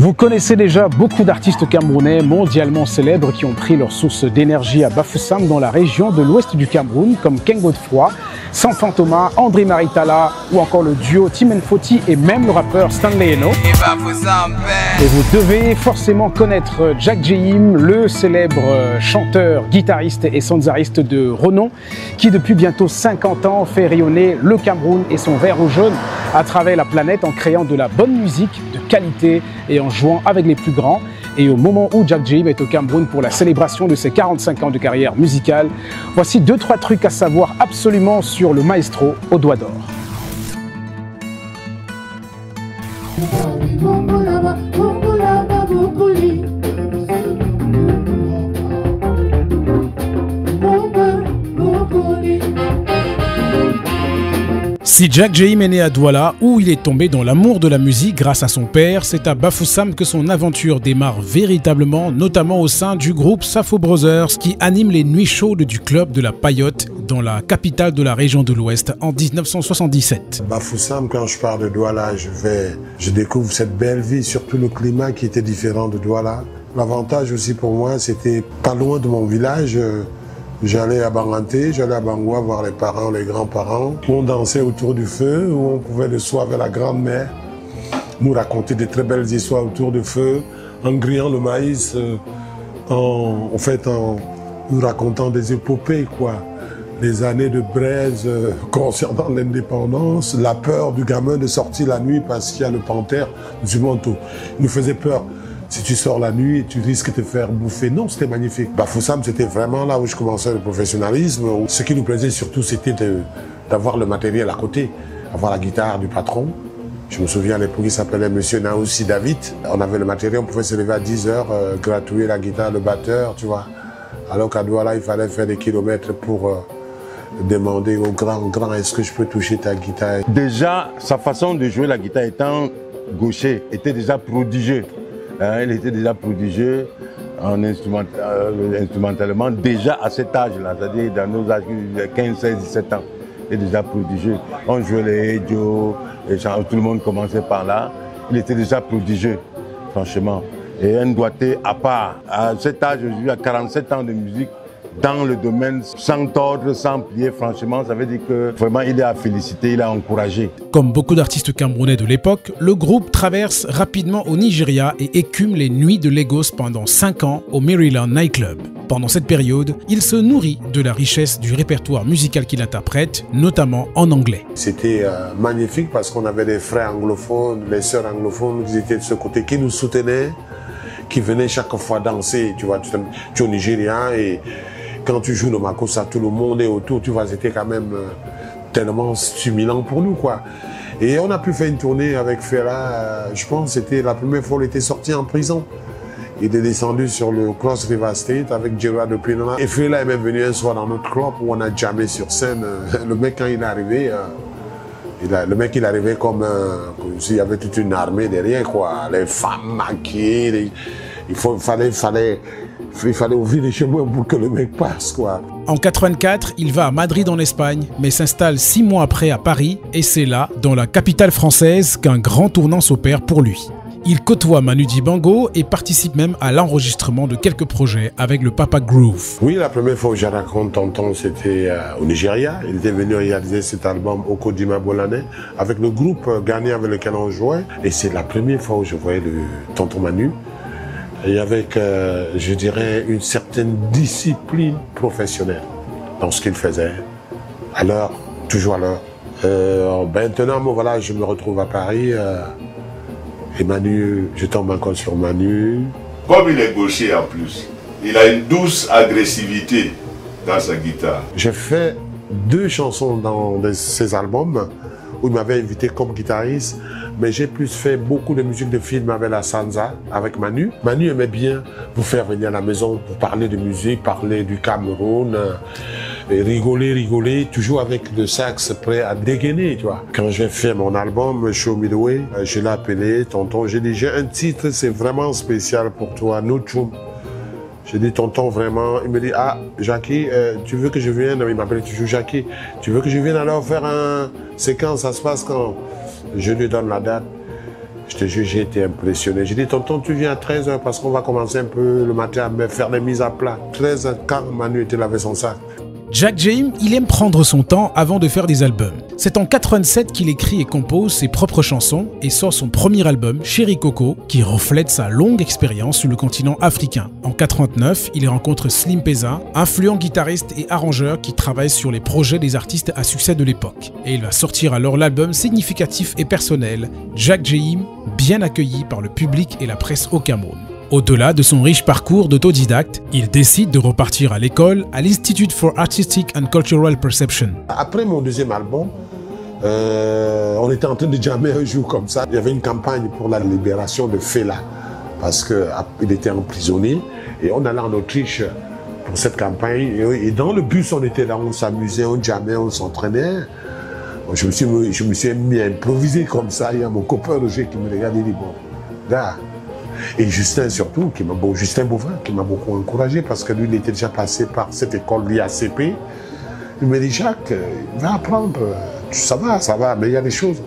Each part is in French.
Vous connaissez déjà beaucoup d'artistes camerounais mondialement célèbres qui ont pris leur source d'énergie à Bafoussam dans la région de l'ouest du Cameroun, comme Ken Godefroy, Sanfan Thomas, André Maritala ou encore le duo Timen Foti et même le rappeur Stanley Eno. Et vous devez forcément connaître Jack Jehim, le célèbre chanteur, guitariste et sanzariste de renom, qui depuis bientôt 50 ans fait rayonner le Cameroun et son vert au jaune à travers la planète en créant de la bonne musique de qualité et en jouant avec les plus grands. Et au moment où Jack Jehim est au Cameroun pour la célébration de ses 45 ans de carrière musicale, voici 2-3 trucs à savoir absolument sur le maestro au doigt d'or. Si Jack Jehim est né à Douala, où il est tombé dans l'amour de la musique grâce à son père, c'est à Bafoussam que son aventure démarre véritablement, notamment au sein du groupe Safo Brothers, qui anime les nuits chaudes du club de la Payotte, dans la capitale de la région de l'Ouest, en 1977. Bafoussam, quand je pars de Douala, je découvre cette belle vie, surtout le climat qui était différent de Douala. L'avantage aussi pour moi, c'était pas loin de mon village. J'allais à Banganté, j'allais à Bangoua voir les parents, les grands-parents, où on dansait autour du feu, où on pouvait le soir avec la grand-mère nous raconter des très belles histoires autour du feu, en grillant le maïs, en nous racontant des épopées, quoi. Les années de braise concernant l'indépendance, la peur du gamin de sortir la nuit parce qu'il y a le panthère du manteau. Il nous faisait peur. Si tu sors la nuit, tu risques de te faire bouffer. Non, c'était magnifique. Bafoussam, c'était vraiment là où je commençais le professionnalisme. Ce qui nous plaisait surtout, c'était d'avoir le matériel à côté. Avoir la guitare du patron. Je me souviens à l'époque, il s'appelait Monsieur Naoussi David. On avait le matériel, on pouvait se lever à 10 heures, gratouiller la guitare, le batteur, tu vois. Alors qu'à Douala, il fallait faire des kilomètres pour demander au grand, est-ce que je peux toucher ta guitare? Déjà, sa façon de jouer la guitare étant gaucher était déjà prodigieux. Il était déjà prodigieux instrumentalement déjà à cet âge-là, c'est-à-dire dans nos âges de 15, 16, 17 ans. Il était déjà prodigieux. On jouait les Ejo, tout le monde commençait par là. Il était déjà prodigieux, franchement. Et un doigté à part. À cet âge, je joue à 47 ans de musique dans le domaine sans tordre, sans plier, franchement, ça veut dire que vraiment il est à féliciter, il est à encourager. Comme beaucoup d'artistes camerounais de l'époque, le groupe traverse rapidement au Nigeria et écume les nuits de Lagos pendant 5 ans au Maryland Nightclub. Pendant cette période, il se nourrit de la richesse du répertoire musical qu'il interprète, notamment en anglais. C'était magnifique parce qu'on avait des frères anglophones, les sœurs anglophones qui étaient de ce côté, qui nous soutenaient, qui venaient chaque fois danser. Tu vois, tu es au Nigeria et quand tu joues le Makossa, tout le monde est autour, tu vois, c'était quand même tellement stimulant pour nous, quoi. Et on a pu faire une tournée avec Fela, je pense, c'était la première fois qu'il était sorti en prison. Il est descendu sur le Cross River State avec Gerard de Pinona. Et Fela est même venu un soir dans notre club où on a jammé sur scène. Le mec, quand il est arrivé, il est arrivé comme s'il y avait toute une armée derrière, quoi. Les femmes maquillées, il fallait ouvrir les chemins pour que le mec passe, quoi. En 84, il va à Madrid en Espagne, mais s'installe 6 mois après à Paris, et c'est là, dans la capitale française, qu'un grand tournant s'opère pour lui. Il côtoie Manu Dibango et participe même à l'enregistrement de quelques projets avec le Papa Groove. Oui, la première fois où je raconte Tonton, c'était au Nigeria. Il était venu réaliser cet album Oko Dima Bolane avec le groupe Ghanéen avec lequel on jouait. Et c'est la première fois où je voyais le Tonton Manu. Et avec, je dirais, une certaine discipline professionnelle dans ce qu'il faisait, à l'heure, toujours à l'heure. Maintenant, voilà, je me retrouve à Paris, et Manu, je tombe encore sur Manu. Comme il est gaucher en plus, il a une douce agressivité dans sa guitare. J'ai fait 2 chansons dans ces albums, où il m'avait invité comme guitariste, mais j'ai plus fait beaucoup de musique de film avec la Sanza, avec Manu. Manu aimait bien vous faire venir à la maison pour parler de musique, parler du Cameroun, et rigoler, toujours avec le sax prêt à dégainer, tu vois. Quand j'ai fait mon album Show Me The Way, je l'ai appelé Tonton, j'ai dit, j'ai un titre, c'est vraiment spécial pour toi, Nutrum. J'ai dit, tonton, vraiment. Il me dit, ah, Jackie, tu veux que je vienne? Il m'appelle toujours Jackie. Tu veux que je vienne alors faire un séquence? Ça se passe quand? Je lui donne la date. Je te jure, j'ai été impressionné. J'ai dit, tonton, tu viens à 13h parce qu'on va commencer un peu le matin à me faire des mises à plat. 13h15, Manu était lavé son sac. Jack James, il aime prendre son temps avant de faire des albums. C'est en 87 qu'il écrit et compose ses propres chansons et sort son premier album, Chéri Coco, qui reflète sa longue expérience sur le continent africain. En 89, il rencontre Slim Peza, influent guitariste et arrangeur qui travaille sur les projets des artistes à succès de l'époque. Et il va sortir alors l'album significatif et personnel, Jack James, bien accueilli par le public et la presse au Cameroun. Au-delà de son riche parcours d'autodidacte, il décide de repartir à l'école à l'Institute for Artistic and Cultural Perception. Après mon deuxième album, on était en train de jammer un jour comme ça. Il y avait une campagne pour la libération de Fela parce qu'il était emprisonné et on allait en Autriche pour cette campagne. Et dans le bus, on était là, on s'amusait, on jammait, on s'entraînait. Je me suis mis à improviser comme ça. Il y a mon copain Roger qui me regarde et dit, bon, là. Et Justin surtout, Justin Bouvin, qui m'a beaucoup encouragé parce que lui, il était déjà passé par cette école l'IACP. Il m'a dit, Jacques, va apprendre, ça va, mais il y a des choses.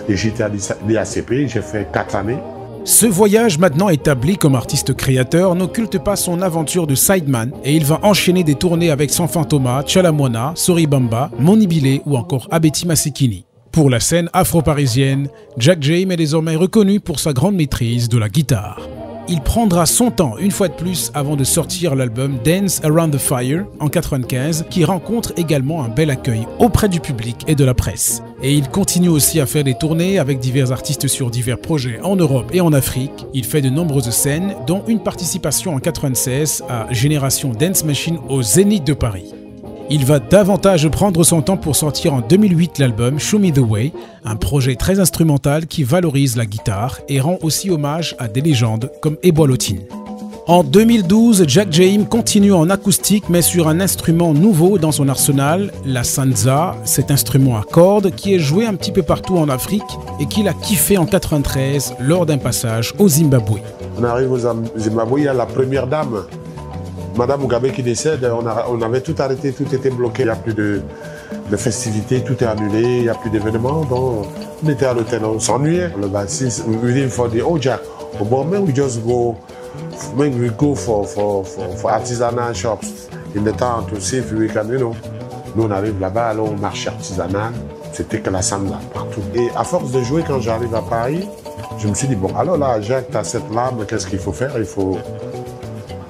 Et j'étais à l'IACP, j'ai fait 4 années. Ce voyage maintenant établi comme artiste créateur n'occulte pas son aventure de sideman et il va enchaîner des tournées avec Sanfant Thomas, Chalamwana, Soribamba, Monibile ou encore Abeti Masikini. Pour la scène afro-parisienne, Jack James est désormais reconnu pour sa grande maîtrise de la guitare. Il prendra son temps une fois de plus avant de sortir l'album Dance Around the Fire en 1995 qui rencontre également un bel accueil auprès du public et de la presse. Et il continue aussi à faire des tournées avec divers artistes sur divers projets en Europe et en Afrique. Il fait de nombreuses scènes dont une participation en 1996 à Génération Dance Machine au Zénith de Paris. Il va davantage prendre son temps pour sortir en 2008 l'album Show Me The Way, un projet très instrumental qui valorise la guitare et rend aussi hommage à des légendes comme Eboa Lotine. En 2012, Jack James continue en acoustique mais sur un instrument nouveau dans son arsenal, la sanza, cet instrument à cordes qui est joué un petit peu partout en Afrique et qu'il a kiffé en 1993 lors d'un passage au Zimbabwe. On arrive au Zimbabwe, il y a la première dame. Madame Mugabe qui décède, on avait tout arrêté, tout était bloqué. Il n'y a plus de festivités, tout est annulé, il n'y a plus d'événements. Donc on était à l'hôtel, on s'ennuyait. Le bassiste, we didn't for the old Jack. But when we just go, when we go for artisanal shops in the town to see if we can, you know. Nous on arrive là-bas, alors on marche artisanal, c'était que la samba partout. Et à force de jouer, quand j'arrive à Paris, je me suis dit, bon, alors là, Jacques, tu as cette lame, qu'est-ce qu'il faut faire?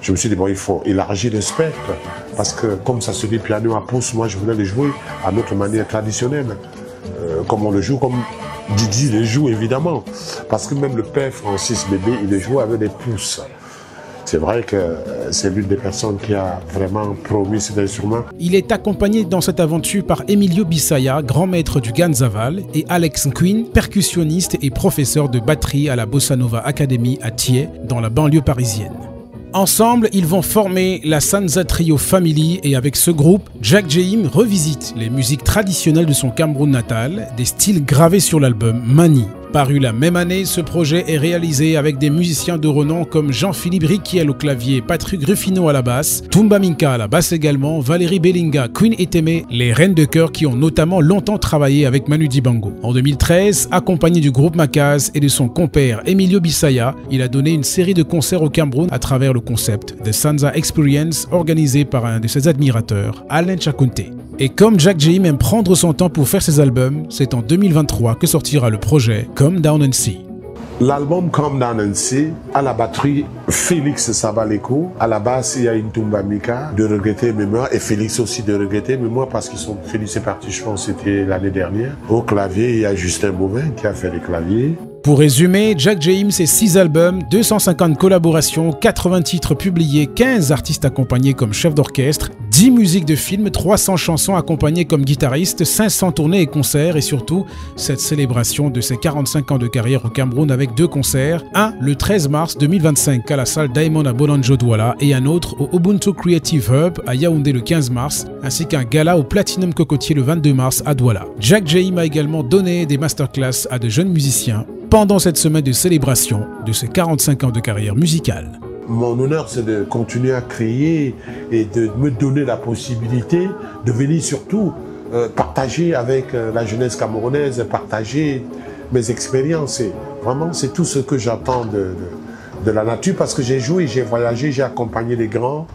Je me suis dit, bon, il faut élargir le spectre, parce que comme ça se dit piano à pouce, moi je voulais le jouer à notre manière traditionnelle, comme on le joue, comme Didi le joue évidemment, parce que même le père Francis Bébé, il le joue avec des pouces. C'est vrai que c'est l'une des personnes qui a vraiment promis cet instrument. Il est accompagné dans cette aventure par Emilio Bisaya, grand maître du Ganzaval, et Alex Quinn, percussionniste et professeur de batterie à la Bossa Nova Academy à Thiers, dans la banlieue parisienne. Ensemble, ils vont former la Sanza Trio Family et avec ce groupe, Jack James revisite les musiques traditionnelles de son Cameroun natal, des styles gravés sur l'album Mani. Paru la même année, ce projet est réalisé avec des musiciens de renom comme Jean-Philippe Riquiel au clavier, Patrick Ruffino à la basse, Toumba Minka à la basse également, Valérie Bellinga, Queen Eteme, les reines de chœur qui ont notamment longtemps travaillé avec Manu Dibango. En 2013, accompagné du groupe Makaz et de son compère Emilio Bisaya, il a donné une série de concerts au Cameroun à travers le concept The Sanza Experience organisé par un de ses admirateurs, Alain Chakonte. Et comme Jack James aime prendre son temps pour faire ses albums, c'est en 2023 que sortira le projet Come Down and See. L'album Come Down and See, à la batterie, Félix Sabaleko, à la basse, il y a une Toumba Mika de Regretter Mémoire et Félix aussi de Regretter Mémoire parce qu'ils sont Félix est parti, je pense, c'était l'année dernière. Au clavier, il y a Justin Bouvin qui a fait les claviers. Pour résumer, Jack James, c'est 6 albums, 250 collaborations, 80 titres publiés, 15 artistes accompagnés comme chef d'orchestre, 10 musiques de films, 300 chansons accompagnées comme guitariste, 500 tournées et concerts et surtout cette célébration de ses 45 ans de carrière au Cameroun avec 2 concerts, un le 13 mars 2025 à la salle Diamond à Bolonjo-Douala et un autre au Ubuntu Creative Hub à Yaoundé le 15 mars, ainsi qu'un gala au Platinum Cocotier le 22 mars à Douala. Jack James a également donné des masterclass à de jeunes musiciens pendant cette semaine de célébration de ses 45 ans de carrière musicale. Mon honneur, c'est de continuer à créer et de me donner la possibilité de venir surtout partager avec la jeunesse camerounaise, partager mes expériences. Et Vraiment, c'est tout ce que j'attends de la nature parce que j'ai joué, j'ai voyagé, j'ai accompagné les grands.